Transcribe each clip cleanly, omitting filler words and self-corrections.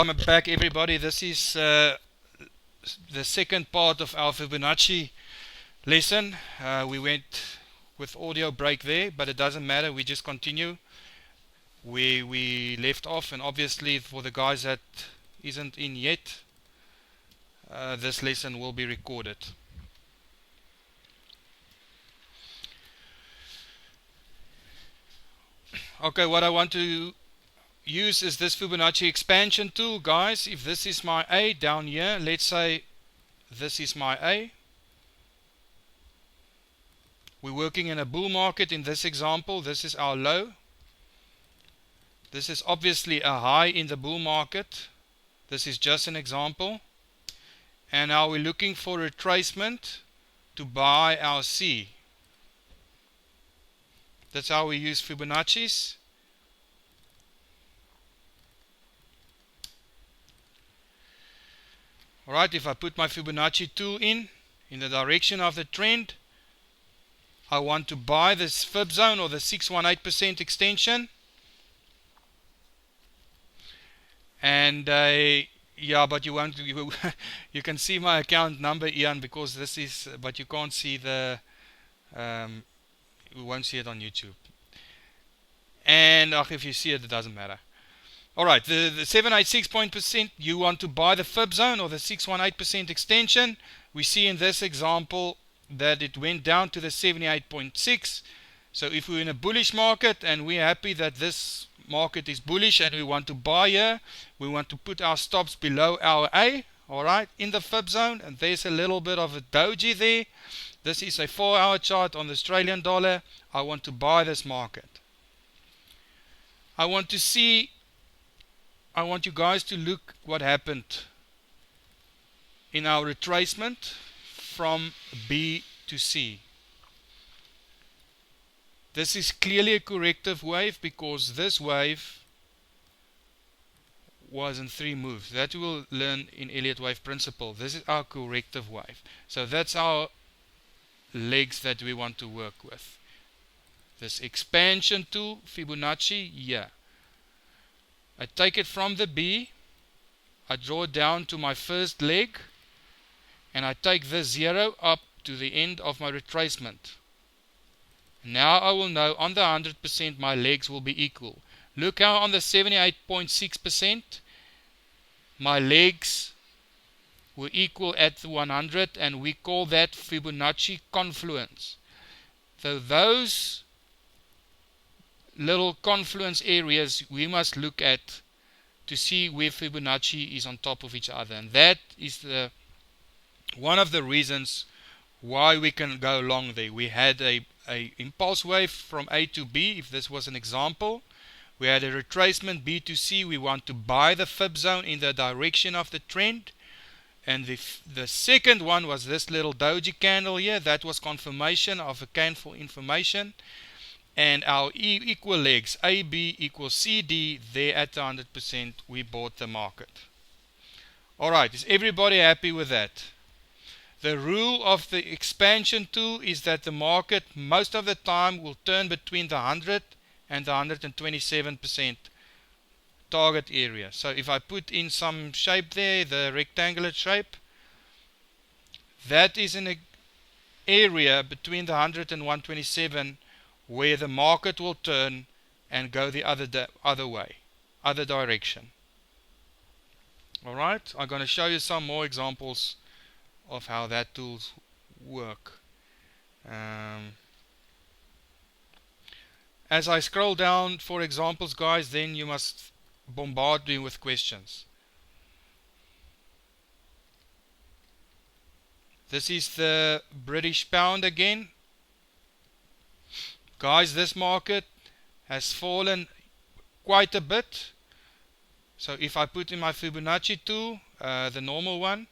Welcome back, everybody. This is the second part of our Fibonacci lesson. We went with audio break there, but it doesn't matter. We just continue where we left off, and obviously for the guys that isn't in yet, this lesson will be recorded. Okay, what I want to use is this Fibonacci expansion tool, guys. If this is my A down here, let's say this is my A. We're working in a bull market in this example. This is our low. This is obviously a high in the bull market. This is just an example. And now we're looking for retracement to buy our C. That's how we use Fibonacci's. Alright, if I put my Fibonacci tool in the direction of the trend, I want to buy this fib zone or the 618% extension. And yeah, but you won't. You can see my account number, Ian, because this is. But you can't see the. You won't see it on YouTube. And if you see it, it doesn't matter. All right, the 786%. You want to buy the fib zone or the 618% extension. We see in this example that it went down to the 78.6. So if we're in a bullish market and we're happy that this market is bullish and we want to buy here, we want to put our stops below our A, alright, in the fib zone, and there's a little bit of a doji there. This is a 4-hour chart on the Australian dollar. I want to buy this market. I want you guys to look what happened in our retracement from B to C. This is clearly a corrective wave because this wave was in 3 moves. That we will learn in Elliott wave principle. This is our corrective wave. So that's our legs that we want to work with. This expansion tool, Fibonacci, yeah. I take it from the B, I draw it down to my first leg, and I take this 0 up to the end of my retracement. Now I will know on the 100% my legs will be equal. Look how on the 78.6% my legs were equal at the 100, and we call that Fibonacci confluence. So those little confluence areas we must look at to see where Fibonacci is on top of each other, and that is one of the reasons why we can go long there. We had a impulse wave from A to B. If this was an example, we had a retracement B to C. We want to buy the fib zone in the direction of the trend, and the second one was this little doji candle here. That was confirmation of a candle information. And our E equal legs, AB equals CD, there at the 100%, we bought the market. Alright, is everybody happy with that? The rule of the expansion tool is that the market most of the time will turn between the 100 and the 127% target area. So if I put in some shape there, the rectangular shape, that is an area between the 100 and 127 where the market will turn and go the other way, other direction. Alright, I'm going to show you some more examples of how that tools work. As I scroll down for examples, guys, then you must bombard me with questions. This is the British pound again. Guys, this market has fallen quite a bit. So if I put in my Fibonacci tool, the normal one,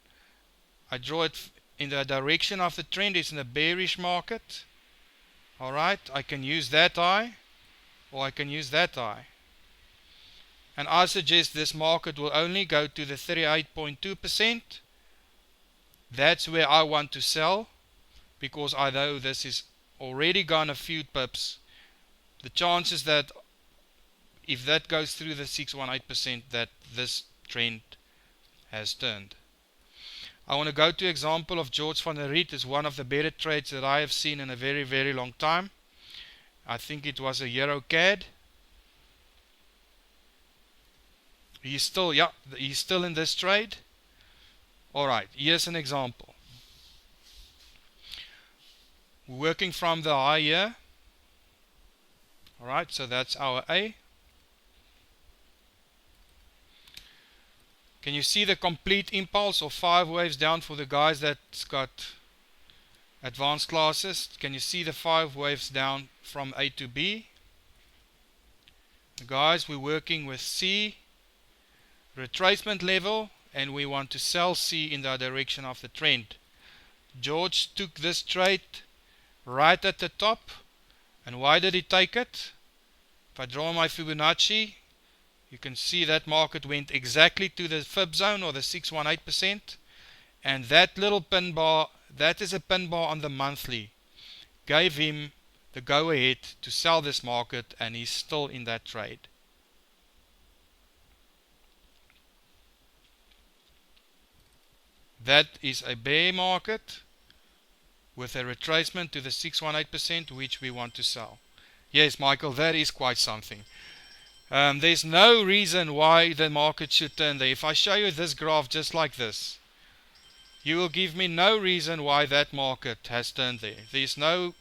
I draw it in the direction of the trend. It's in a bearish market. Alright, I can use that eye, or I can use that eye. And I suggest this market will only go to the 38.2%. That's where I want to sell, because I know this is already gone a few pips. The chances that if that goes through the 618%, that this trend has turned. I want to go to example of George van der Riet. Is one of the better trades that I have seen in a very, very long time. I think it was a Euro CAD. He's still in this trade. Alright, here's an example. We're working from the high here. Alright, so that's our A. Can you see the complete impulse of 5 waves down for the guys that's got advanced classes? Can you see the 5 waves down from A to B? Guys, we're working with C, retracement level, and we want to sell C in the direction of the trend. George took this trade right at the top. And why did he take it? If I draw my Fibonacci, you can see that market went exactly to the fib zone, or the 618%, and that little pin bar, that is a pin bar on the monthly, gave him the go ahead to sell this market, and he's still in that trade. That is a bear market with a retracement to the 618%, which we want to sell. Yes, Michael, that is quite something. There's no reason why the market should turn there. If I show you this graph just like this, you will give me no reason why that market has turned there. There's no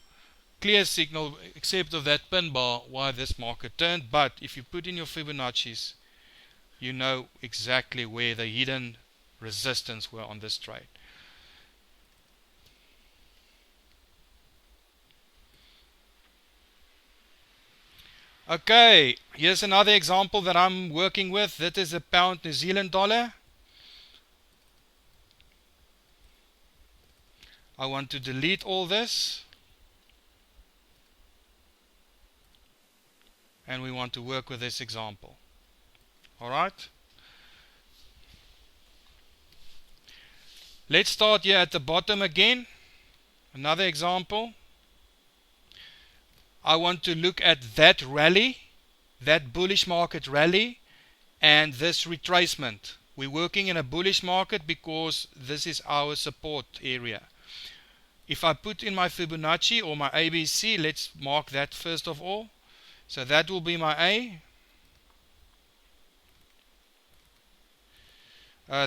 clear signal except of that pin bar why this market turned. But if you put in your Fibonacci's, you know exactly where the hidden resistance were on this trade. Okay, here's another example that I'm working with. That is a pound New Zealand dollar. I want to delete all this. And we want to work with this example. Alright. Let's start here at the bottom again. Another example. I want to look at that rally, that bullish market rally, and this retracement. We're working in a bullish market because this is our support area. If I put in my Fibonacci or my ABC, let's mark that first of all. So that will be my A.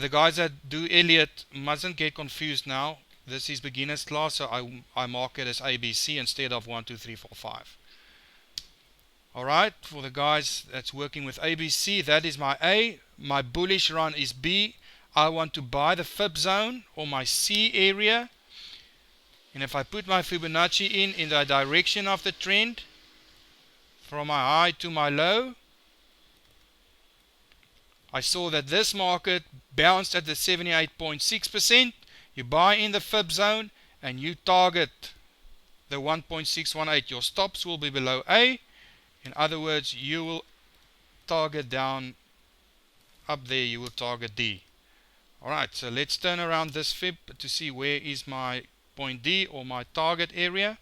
The guys that do Elliott mustn't get confused now. This is beginner's class, so I mark it as ABC instead of 1, 2, 3, 4, 5. Alright, for the guys that's working with ABC, that is my A. My bullish run is B. I want to buy the fib zone or my C area. And if I put my Fibonacci in the direction of the trend, from my high to my low, I saw that this market bounced at the 78.6%. You buy in the fib zone and you target the 1.618. Your stops will be below A. In other words, you will target down up there, you will target D. Alright, so let's turn around this fib to see where is my point D or my target area.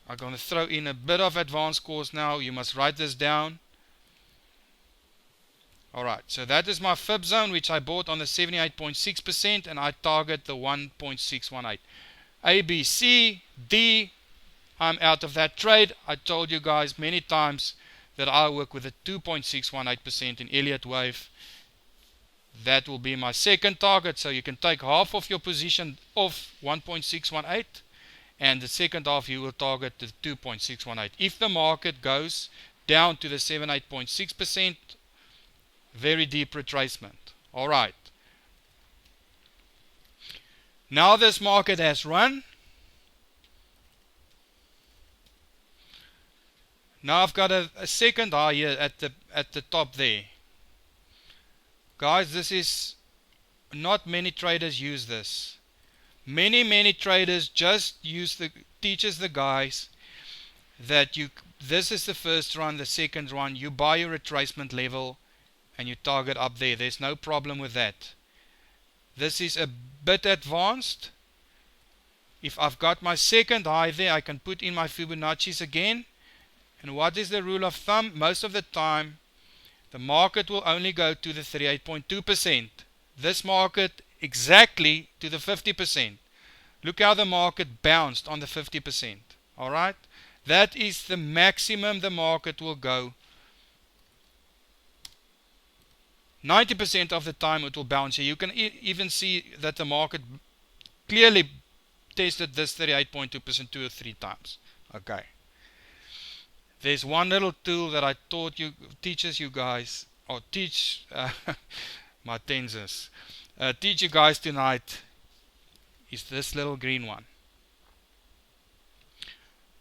I'm going to throw in a bit of advanced course now. You must write this down. Alright, so that is my fib zone, which I bought on the 78.6%, and I target the 1.618. A, B, C, D, I'm out of that trade. I told you guys many times that I work with a 2.618% in Elliott wave. That will be my second target, so you can take half of your position off 1.618, and the second half you will target the 2.618. If the market goes down to the 78.6%, very deep retracement. Alright. Now this market has run. Now I've got a second high here at the top there. Guys, this is not many traders use this. Many traders just teaches the guys that this is the first run, the second run, you buy your retracement level and you target up there. There's no problem with that. This is a bit advanced. If I've got my second high there, I can put in my Fibonacci's again. And what is the rule of thumb? Most of the time, the market will only go to the 38.2%. This market exactly to the 50%. Look how the market bounced on the 50%. Alright? That is the maximum the market will go. 90% of the time it will bounce here. You can even see that the market clearly tested this 38.2% 2 or 3 times. Okay. There's one little tool that I teaches you guys, or teach my tensors. Teach you guys tonight is this little green one.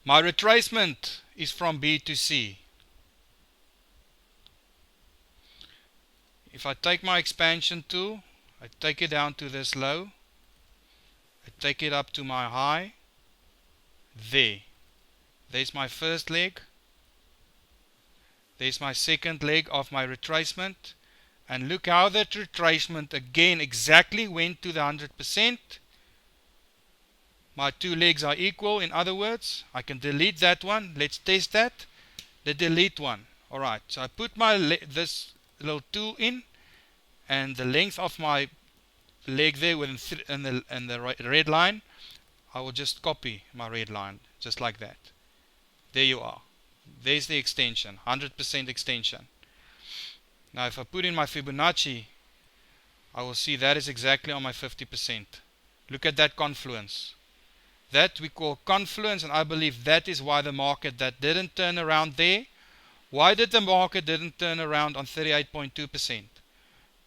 My retracement is from B to C. If I take my expansion tool, I take it down to this low, I take it up to my high, there's my first leg, there's my second leg of my retracement, and look how that retracement again exactly went to the 100%. My two legs are equal. In other words, I can delete that one. Let's test that. The delete one. Alright, so I put my this little tool in, and the length of my leg there within the red line, I will just copy my red line just like that. There you are. There's the extension, 100% extension. Now if I put in my Fibonacci, I will see that is exactly on my 50%. Look at that confluence. That we call confluence, and I believe that is why the market that didn't turn around there. Why did the market didn't turn around on 38.2%?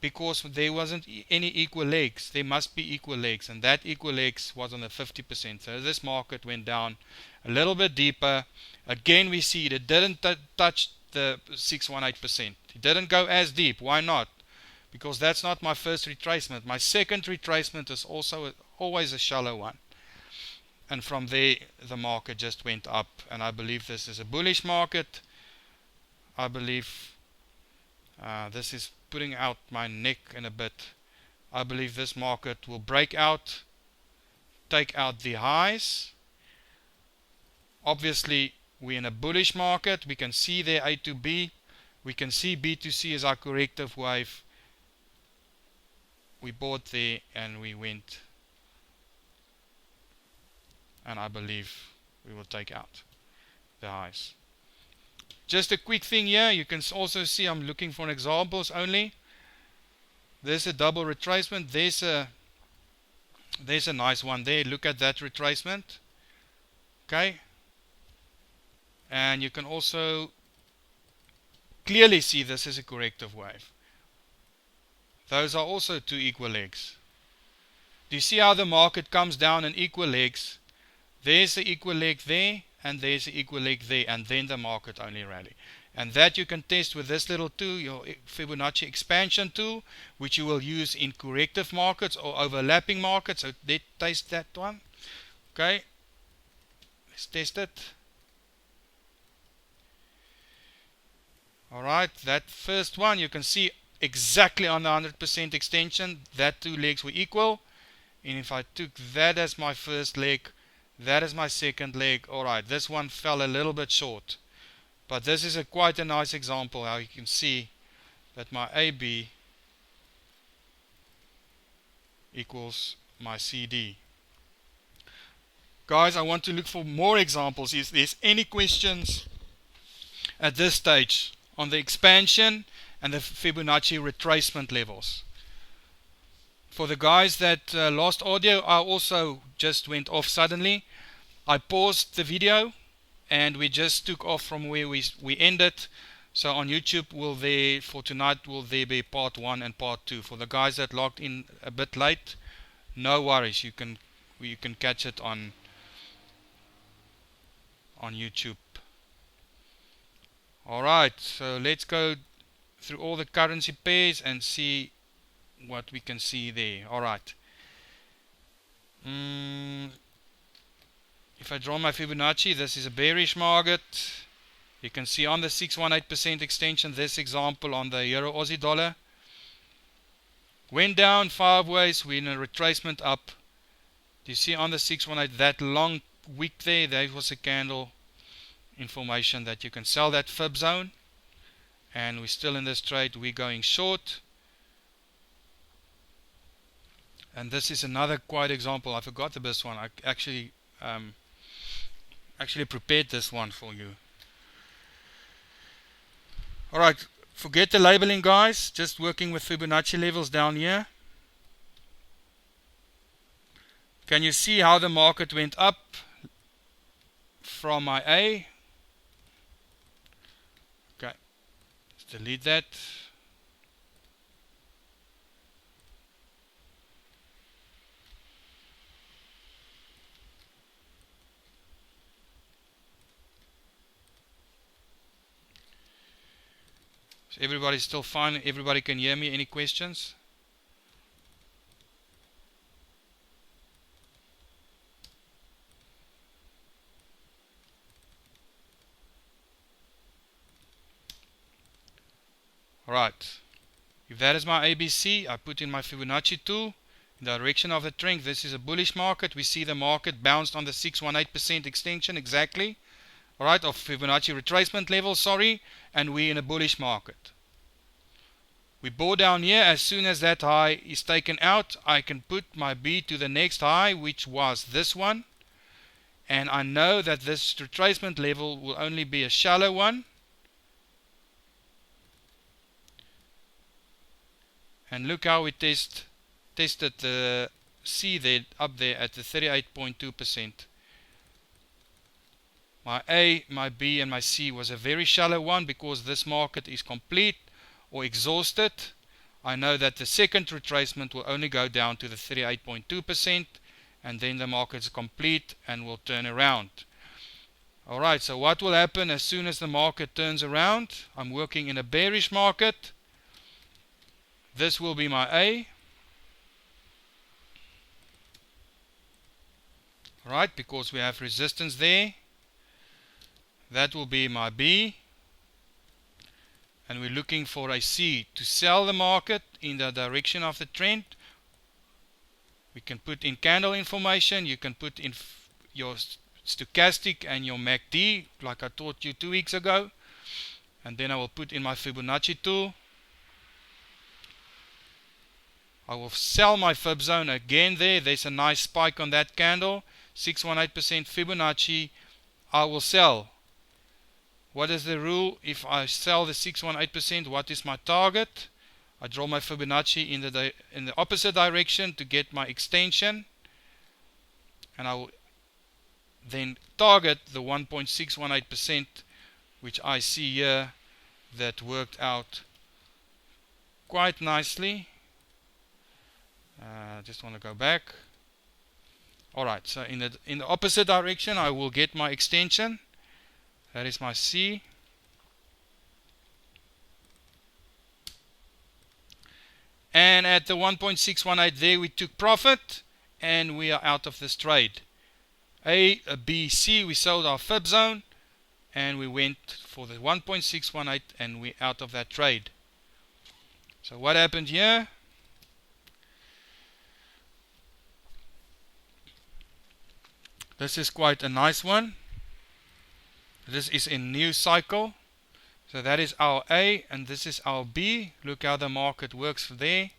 Because there wasn't any equal legs. There must be equal legs, and that equal legs was on the 50%. So this market went down a little bit deeper. Again we see it didn't touch the 618%. It didn't go as deep. Why not? Because that's not my first retracement. My second retracement is also always a shallow one. And from there the market just went up, and I believe this is a bullish market. I believe this is putting out my neck in a bit. I believe this market will break out, take out the highs. Obviously we're in a bullish market. We can see there A to B. We can see B to C as our corrective wave. We bought there and we went, and I believe we will take out the highs. Just a quick thing here, you can also see I'm looking for examples only. There's a double retracement. There's a nice one there. Look at that retracement. Okay. And you can also clearly see this is a corrective wave. Those are also two equal legs. Do you see how the market comes down in equal legs? There's the equal leg there, and there's the equal leg there, and then the market only rally. And that you can test with this little tool, your Fibonacci expansion tool, which you will use in corrective markets or overlapping markets. So let's test that one. Okay, let's test it. Alright, that first one you can see exactly on the 100% extension, that two legs were equal. And if I took that as my first leg, that is my second leg. Alright, this one fell a little bit short. But this is quite a nice example how you can see that my AB equals my CD. Guys, I want to look for more examples. If there's any questions at this stage on the expansion and the Fibonacci retracement levels. For the guys that lost audio, I also just went off suddenly. I paused the video and we just took off from where we ended. So on YouTube for tonight will there be part 1 and part 2. For the guys that logged in a bit late, no worries, you can catch it on YouTube. Alright, so let's go through all the currency pairs and see what we can see there. Alright. If I draw my Fibonacci, this is a bearish market. You can see on the 618% extension, this example on the Euro Aussie dollar. Went down 5 ways, we're in a retracement up. Do you see on the 618, that long wick there, that was a candle information that you can sell that fib zone. and we're still in this trade. We're going short, and this is another quiet example. I forgot this one. I actually prepared this one for you. Alright, forget the labeling, guys. Just working with Fibonacci levels down here. Can you see how the market went up from my A? Okay, let's delete that. So everybody's still fine? Everybody can hear me? Any questions? Alright, if that is my ABC, I put in my Fibonacci tool in the direction of the trend. This is a bullish market. We see the market bounced on the 618% extension exactly. Alright, of Fibonacci retracement level, sorry, and we're in a bullish market. We bought down here. As soon as that high is taken out, I can put my B to the next high, which was this one. And I know that this retracement level will only be a shallow one. And look how we tested the C there, up there at the 38.2%. My A, my B and my C was a very shallow one because this market is complete or exhausted. I know that the second retracement will only go down to the 38.2% and then the market is complete and will turn around. Alright, so what will happen as soon as the market turns around? I'm working in a bearish market. This will be my A. Right, because we have resistance there. That will be my B. And we're looking for a C to sell the market in the direction of the trend. We can put in candle information. You can put in your stochastic and your MACD like I taught you 2 weeks ago. And then I will put in my Fibonacci tool. I will sell my fib zone again there. There's a nice spike on that candle. 618% Fibonacci. I will sell. What is the rule? If I sell the 618%, what is my target? I draw my Fibonacci in the opposite direction to get my extension. And I will then target the 1.618%, which I see here that worked out quite nicely. Just want to go back. Alright, so in the opposite direction I will get my extension. That is my C. And at the 1.618 there we took profit and we are out of this trade. A, B, C, we sold our fib zone and we went for the 1.618 and we're out of that trade. So what happened here? This is quite a nice one. This is a new cycle. So that is our A and this is our B. Look how the market works there.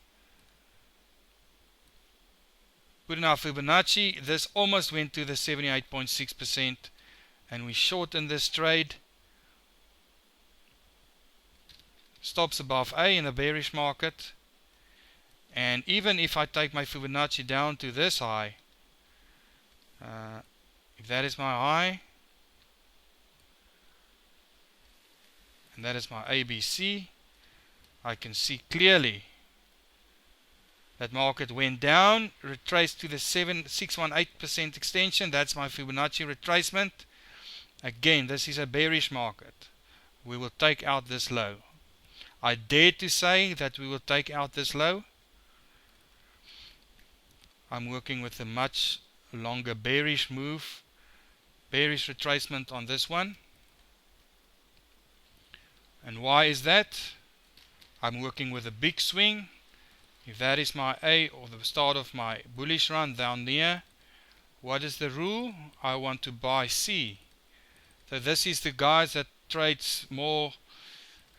Put in our Fibonacci. This almost went to the 78.6% and we shortened this trade. Stops above A in the bearish market. And even if I take my Fibonacci down to this high, if that is my high, and that is my ABC, I can see clearly that market went down, retraced to the 618% extension. That's my Fibonacci retracement. Again, this is a bearish market. We will take out this low. I dare to say that we will take out this low. I'm working with a much longer bearish move, bearish retracement on this one. And why is that? I'm working with a big swing. If that is my A or the start of my bullish run down there, what is the rule? I want to buy C. So this is the guys that trades more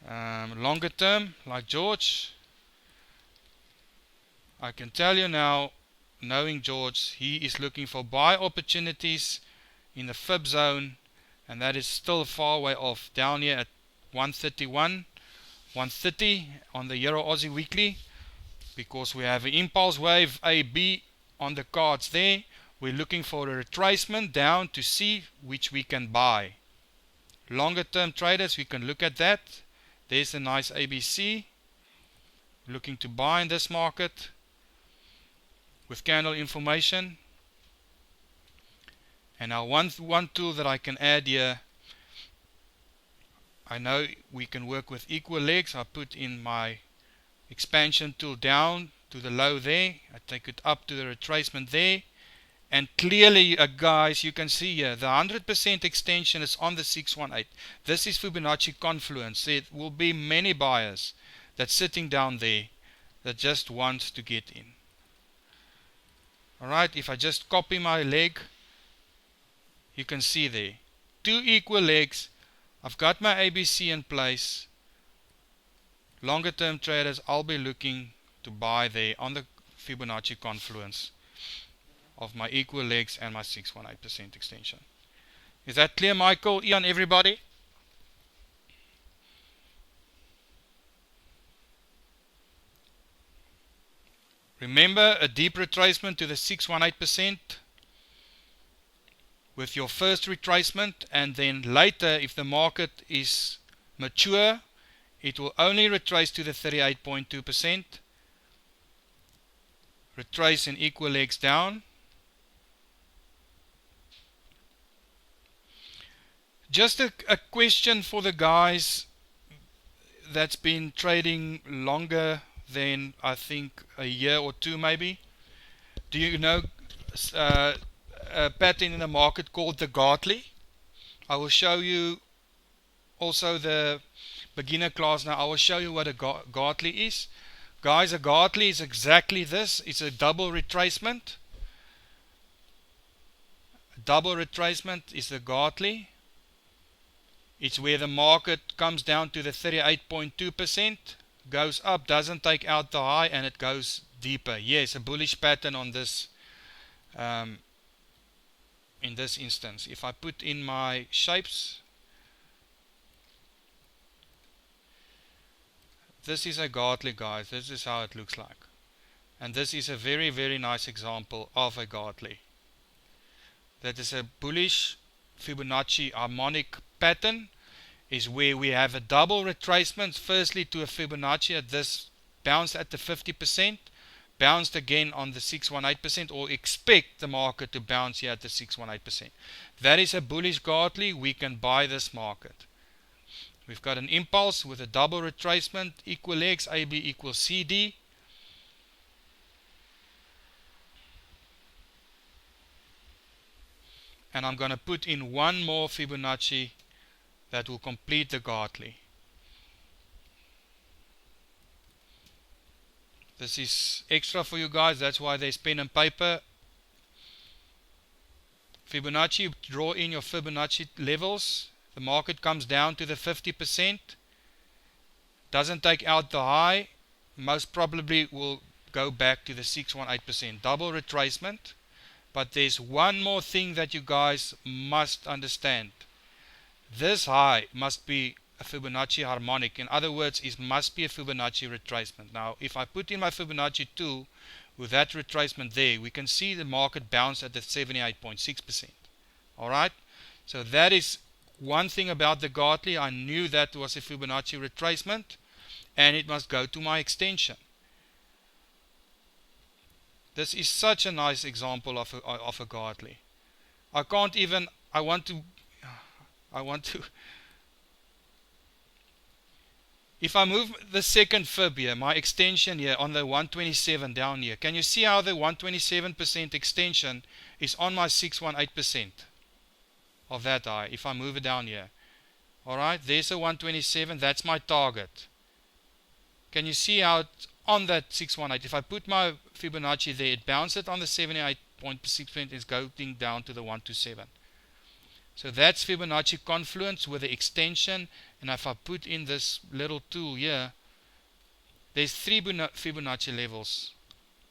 Longer term, like George, I can tell you now, knowing George, he is looking for buy opportunities in the fib zone, and that is still far way off, down here at 131, 130 on the Euro Aussie weekly, because we have an impulse wave AB on the cards there. We're looking for a retracement down to see which we can buy. Longer term traders, we can look at that. There's a nice ABC, looking to buy in this market with candle information. And now one tool that I can add here, I know we can work with equal legs. I put in my expansion tool down to the low there, I take it up to the retracement there, and clearly guys, you can see here the 100% extension is on the 618. This is Fibonacci Confluence. There will be many buyers that's sitting down there that just wants to get in. Alright, if I just copy my leg, you can see there 2 equal legs. I've got my ABC in place. Longer term traders, I'll be looking to buy there on the Fibonacci Confluence of my equal legs and my 618% extension. Is that clear, Michael, Ian, everybody? Remember, a deep retracement to the 618% with your first retracement, and then later, if the market is mature, it will only retrace to the 38.2%, retrace in equal legs down. Just a question for the guys that's been trading longer than, I think, a year or two maybe. Do you know a pattern in the market called the Gartley? I will show you also the beginner class now. I will show you what a Gartley is. Guys, a Gartley is exactly this. It's a double retracement. A double retracement is the Gartley. It's where the market comes down to the 38.2%, goes up, doesn't take out the high, and it goes deeper. Yes, a bullish pattern on this in this instance. If I put in my shapes, this is a Gartley, guys. This is how it looks like. And this is a very, very nice example of a Gartley. That is a bullish Fibonacci harmonic pattern, is where we have a double retracement, firstly to a Fibonacci at this, bounced at the 50%, bounced again on the 618%, or expect the market to bounce here at the 618%. That is a bullish Gartley. We can buy this market. We've got an impulse with a double retracement, equal legs, AB equals CD. And I'm going to put in one more Fibonacci that will complete the Gartley. This is extra for you guys, that's why there's pen and paper. Fibonacci, draw in your Fibonacci levels. The market comes down to the 50%, doesn't take out the high, most probably will go back to the 618%, double retracement. But there's one more thing that you guys must understand. This high must be a Fibonacci harmonic. In other words, it must be a Fibonacci retracement. Now, if I put in my Fibonacci tool with that retracement there, we can see the market bounce at the 78.6%. Alright? So that is one thing about the Gartley. I knew that was a Fibonacci retracement, and it must go to my extension. This is such a nice example of a Gartley. I can't even, I want to, if I move the second fib here, my extension here on the 127 down here, can you see how the 127% extension is on my 618% of that high if I move it down here? Alright, there's a 127, that's my target. Can you see how it's on that 618? If I put my Fibonacci there, it bounces on the 78.6%, is going down to the 127. So that's Fibonacci Confluence with the extension. And if I put in this little tool here, there's 3 Fibonacci levels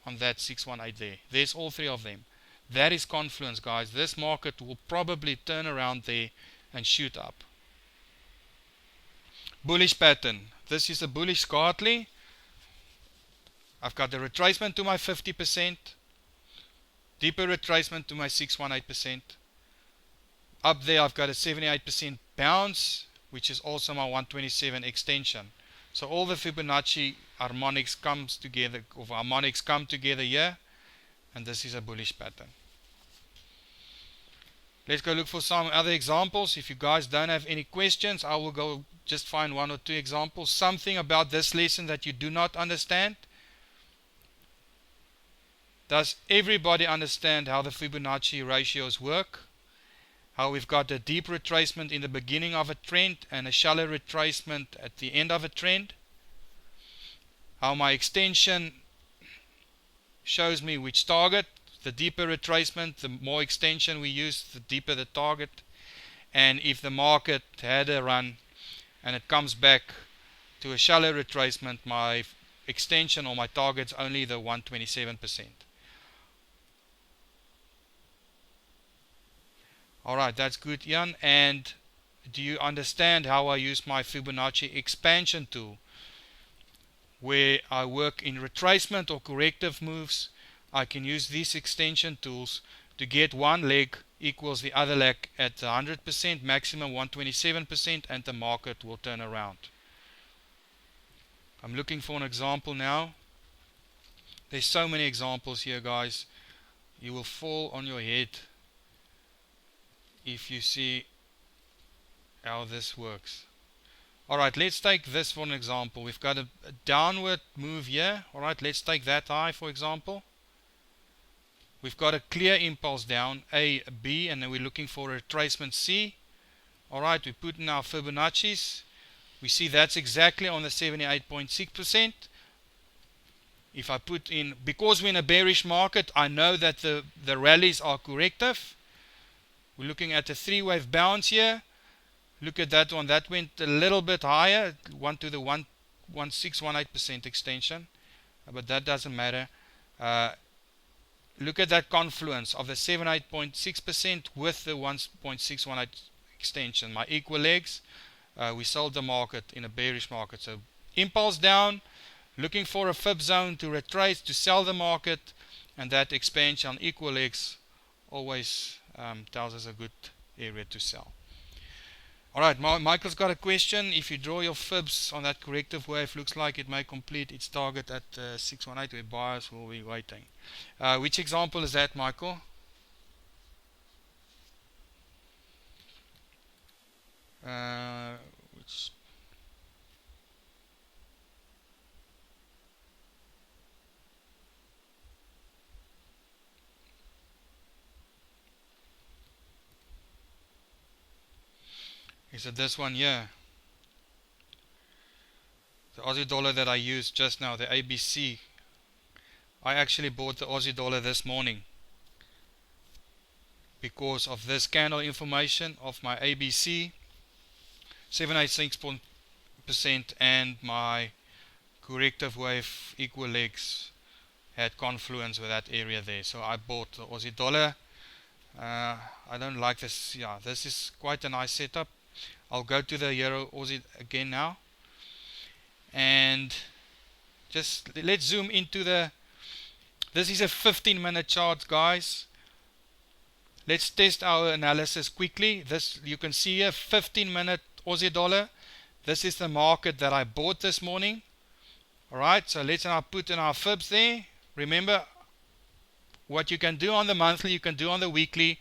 on that 618 there. There's all 3 of them. That is Confluence, guys. This market will probably turn around there and shoot up. Bullish pattern. This is a bullish Gartley. I've got the retracement to my 50%. Deeper retracement to my 618%. Up there I've got a 78% bounce, which is also my 127 extension. So all the Fibonacci harmonics come together here, and this is a bullish pattern. Let's go look for some other examples. If you guys don't have any questions, I will go just find 1 or 2 examples. Something about this lesson that you do not understand. Does everybody understand how the Fibonacci ratios work? How we've got a deep retracement in the beginning of a trend and a shallow retracement at the end of a trend? How my extension shows me which target. The deeper retracement, the more extension we use, the deeper the target. And if the market had a run and it comes back to a shallow retracement, my extension or my target's only the 127%. Alright, that's good, Jan. And do you understand how I use my Fibonacci expansion tool? Where I work in retracement or corrective moves, I can use these extension tools to get one leg equals the other leg at 100%, maximum 127%, and the market will turn around. I'm looking for an example now. There's so many examples here, guys. You will fall on your head if you see how this works. Alright, let's take this for an example. We've got a downward move here. Alright, let's take that high for example. We've got a clear impulse down, A, B, and then we're looking for a retracement C. Alright, we put in our Fibonacci's. We see that's exactly on the 78.6%. If I put in, because we're in a bearish market, I know that the rallies are corrective. We're looking at a 3-wave bounce here. Look at that one. That went a little bit higher, one to the 1.618% extension. But that doesn't matter. Look at that confluence of the 78.6% with the 1.618 extension. My equal legs. We sold the market in a bearish market. So impulse down, looking for a fib zone to retrace, to sell the market, and that expansion on equal legs always tells us a good area to sell. Alright, Michael's got a question. If you draw your fibs on that corrective wave, looks like it may complete its target at 618 where buyers will be waiting. Which example is that, Michael? Which is it this one here? The Aussie dollar that I used just now, the ABC. I actually bought the Aussie dollar this morning because of this candle information of my ABC 786% and my corrective wave equal legs had confluence with that area there. So I bought the Aussie dollar. I don't like this. Yeah, this is quite a nice setup. I'll go to the Euro Aussie again now, and just let's zoom into this is a 15-minute chart, guys. Let's test our analysis quickly. This, you can see here, 15-minute Aussie dollar. This is the market that I bought this morning. Alright, so let's now put in our fibs there. Remember, what you can do on the monthly, you can do on the weekly,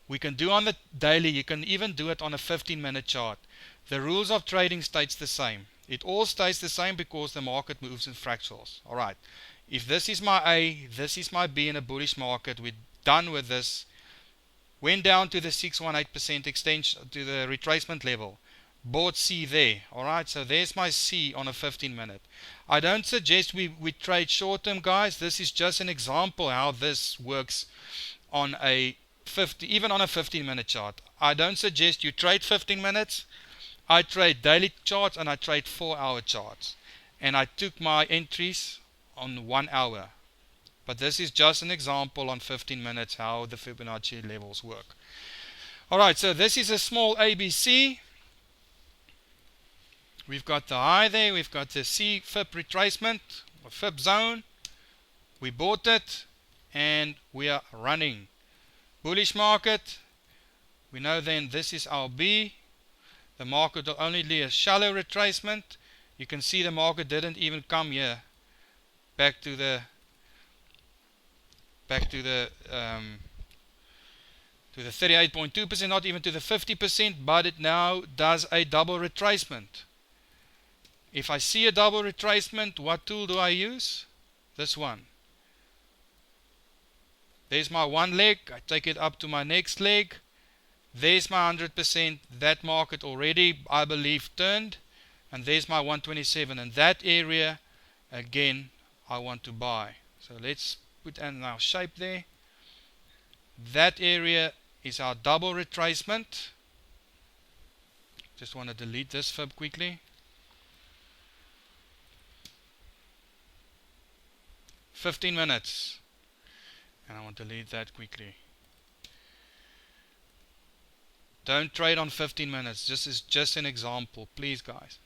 we can do on the daily, you can even do it on a 15-minute chart. The rules of trading stays the same. It all stays the same because the market moves in fractals. Alright, if this is my A, this is my B in a bullish market, we're done with this. Went down to the 618% extension, to the retracement level. Bought C there. Alright, so there's my C on a 15-minute. I don't suggest we trade short term, guys. This is just an example how this works on a even on a 15-minute chart. I don't suggest you trade 15 minutes. I trade daily charts and I trade 4-hour charts. And I took my entries on 1 hour. But this is just an example on 15 minutes how the Fibonacci levels work. Alright, so this is a small ABC. We've got the high there, we've got the C Fib retracement, or Fib zone. We bought it and we are running. Bullish market. We know then this is our B. The market will only do a shallow retracement. You can see the market didn't even come here back to the 38.2%, not even to the 50%, but it now does a double retracement. If I see a double retracement, what tool do I use? This one. There's my one leg. I take it up to my next leg. There's my 100%. That market already, I believe, turned. And there's my 127. And that area, again, I want to buy. So let's put in our shape there. That area is our double retracement. Just want to delete this fib quickly. 15 minutes. And I want to delete that quickly. Don't trade on 15 minutes. This is just an example. Please, guys.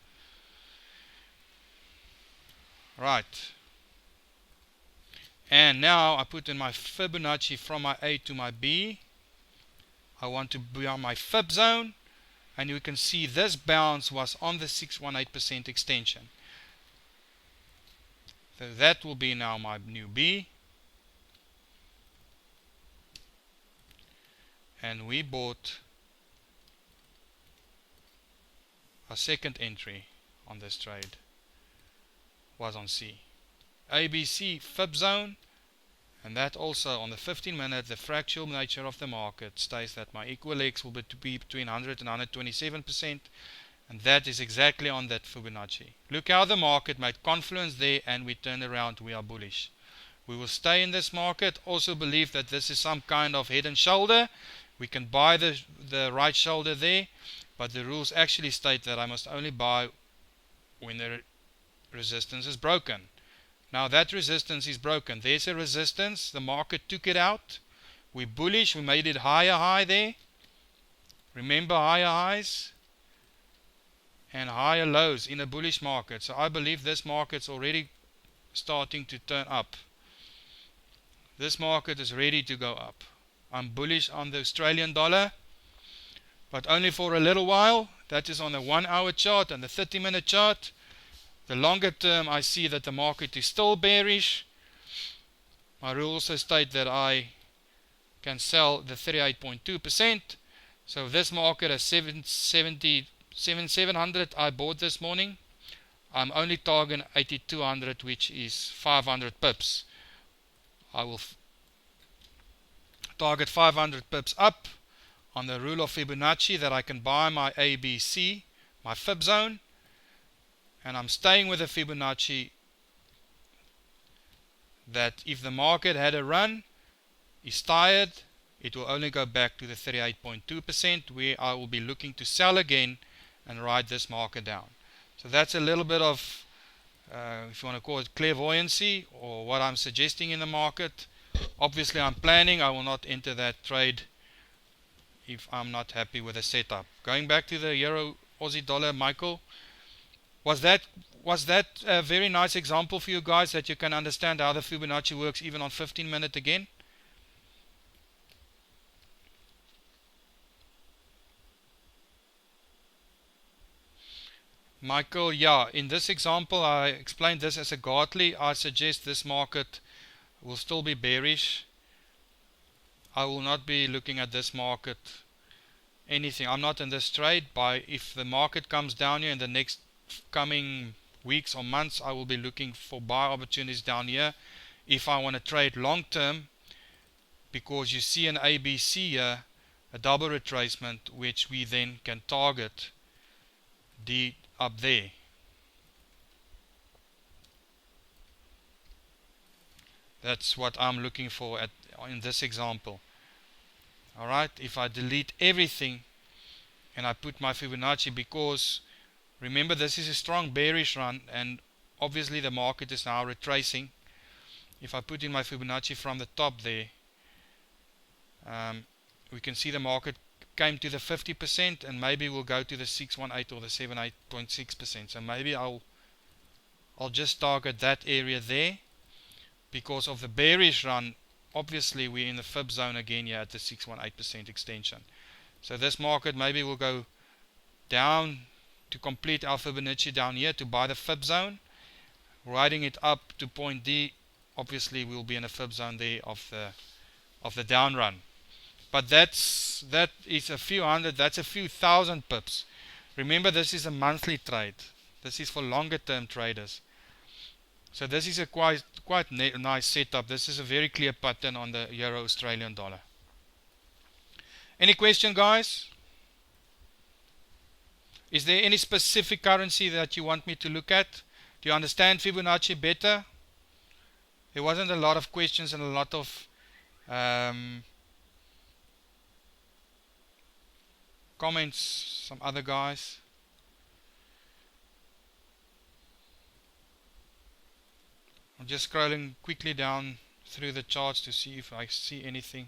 Right. And now I put in my Fibonacci from my A to my B. I want to be on my Fib zone. And you can see this bounce was on the 618% extension. So that will be now my new B. And we bought our second entry on this trade was on C. ABC Fib zone, and that also on the 15 minute, the fractal nature of the market states that my equal X will be between 100 and 127%, and that is exactly on that Fibonacci. Look how the market made Confluence there and we turn around, we are bullish. We will stay in this market. Also believe that this is some kind of head and shoulder. We can buy the right shoulder there, but the rules actually state that I must only buy when the resistance is broken. Now that resistance is broken. There's a resistance. The market took it out. We're bullish. We made it higher high there. Remember higher highs and higher lows in a bullish market. So I believe this market's already starting to turn up. This market is ready to go up. I'm bullish on the Australian dollar, but only for a little while. That is on the 1 hour chart and the 30-minute chart. The longer term, I see that the market is still bearish. My rules also state that I can sell the 38.2%. So this market at 7,700 I bought this morning. I'm only targeting 8,200, which is 500 pips. I will target 500 pips up on the rule of Fibonacci that I can buy my ABC, my Fib zone. And I'm staying with the Fibonacci that if the market had a run, is tired, it will only go back to the 38.2%, where I will be looking to sell again and ride this market down. So that's a little bit of, if you want to call it clairvoyancy, or what I'm suggesting in the market. Obviously I'm planning, I will not enter that trade if I'm not happy with the setup. Going back to the Euro Aussie dollar, Michael, was that a very nice example for you guys, that you can understand how the Fibonacci works even on 15 minute again? Michael, yeah, in this example I explained this as a Gartley. I suggest this market will still be bearish. I will not be looking at this market anything. I'm not in this trade. If the market comes down here in the next coming weeks or months, I will be looking for buy opportunities down here if I want to trade long term, because you see an ABC here, a double retracement, which we then can target up there. That's what I'm looking for in this example. Alright, if I delete everything and I put my Fibonacci, because remember this is a strong bearish run and obviously the market is now retracing. If I put in my Fibonacci from the top there, we can see the market came to the 50% and maybe we'll go to the 618 or the 78.6%. So maybe I'll just target that area there because of the bearish run. Obviously we're in the fib zone again here at the 618% extension. So this market maybe will go down to complete our Fibonacci down here to buy the fib zone, riding it up to point D. Obviously we'll be in a fib zone there of the down run. But that is a few hundred, that's a few thousand pips. Remember, this is a monthly trade. This is for longer term traders. So this is a quite nice setup. This is a very clear pattern on the Euro Australian dollar. Any question, guys? Is there any specific currency that you want me to look at? Do you understand Fibonacci better? There wasn't a lot of questions and a lot of comments, some other guys. I'm just scrolling quickly down through the charts to see if I see anything.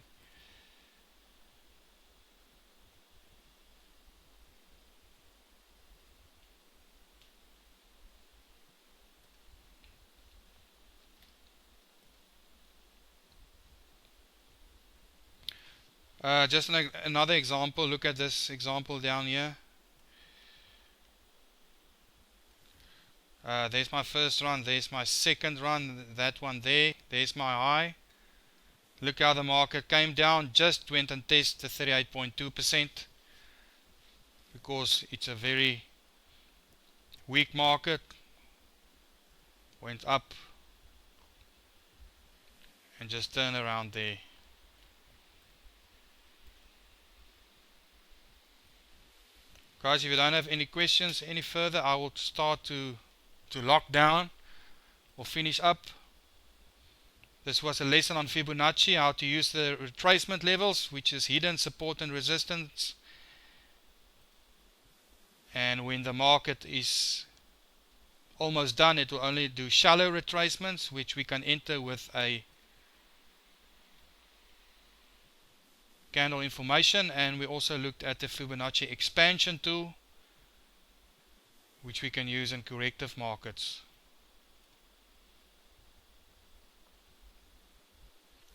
Just another example. Look at this example down here. There's my first run, there's my second run, that one there's my high. Look how the market came down, just went and tested the 38.2% because it's a very weak market. Went up and just turned around there. Guys, if you don't have any questions any further, I will start to lock down or finish up. This was a lesson on Fibonacci, how to use the retracement levels, which is hidden support and resistance. And when the market is almost done, it will only do shallow retracements, which we can enter with a candle information. And we also looked at the Fibonacci expansion tool, which we can use in corrective markets.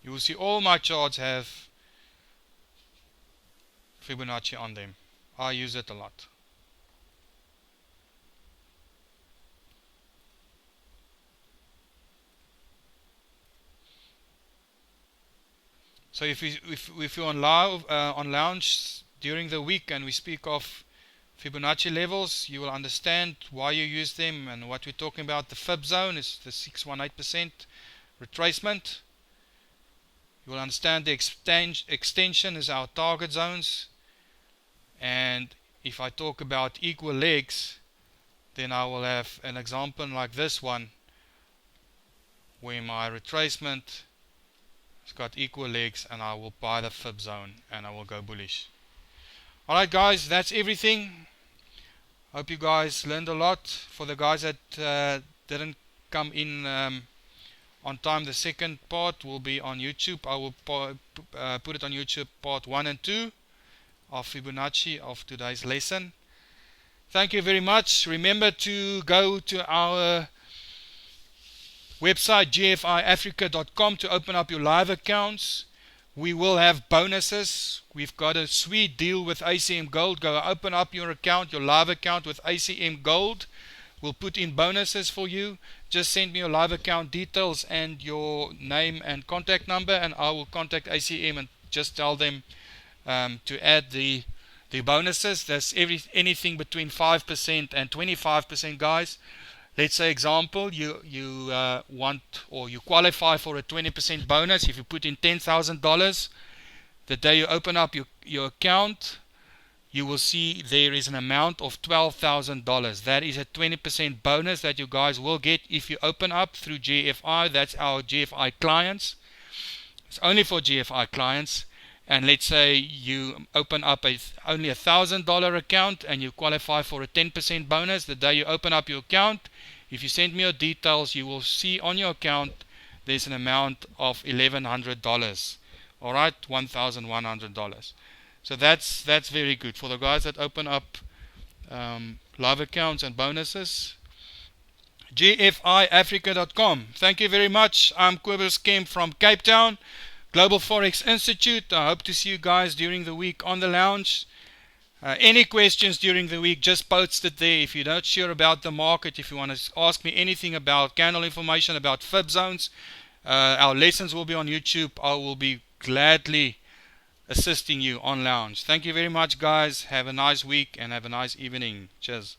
You will see all my charts have Fibonacci on them. I use it a lot. So if you're on lounge during the week and we speak of Fibonacci levels, you will understand why you use them and what we're talking about. The fib zone is the 618% retracement. You will understand the extension is our target zones. And if I talk about equal legs, then I will have an example like this one, where my retracement has got equal legs and I will buy the fib zone and I will go bullish. Alright guys, that's everything. Hope you guys learned a lot. For the guys that didn't come in on time, the second part will be on YouTube. I will put it on YouTube, part 1 and 2 of Fibonacci of today's lesson. Thank you very much. Remember to go to our website gfiafrica.com to open up your live accounts. We will have bonuses. We've got a sweet deal with ACM Gold. Go open up your account, your live account with ACM Gold. We'll put in bonuses for you. Just send me your live account details and your name and contact number, and I will contact ACM and just tell them to add the bonuses. That's anything between 5% and 25%, guys. Let's say example, you want or you qualify for a 20% bonus. If you put in $10,000, the day you open up your account, you will see there is an amount of $12,000. That is a 20% bonus that you guys will get if you open up through GFI. That's our GFI clients. It's only for GFI clients. and let's say you open up only $1,000 account and you qualify for a 10% bonus the day you open up your account, if you send me your details, you will see on your account there's an amount of $1,100. Alright, $1,100. So that's very good for the guys that open up live accounts and bonuses. GFIAfrica.com. Thank you very much. I'm Kobus Kemp from Cape Town, Global Forex Institute. I hope to see you guys during the week on the lounge. Any questions during the week, just post it there. If you're not sure about the market, if you want to ask me anything about candle information, about fib zones, our lessons will be on YouTube. I will be gladly assisting you on lounge. Thank you very much, guys. Have a nice week and have a nice evening. Cheers.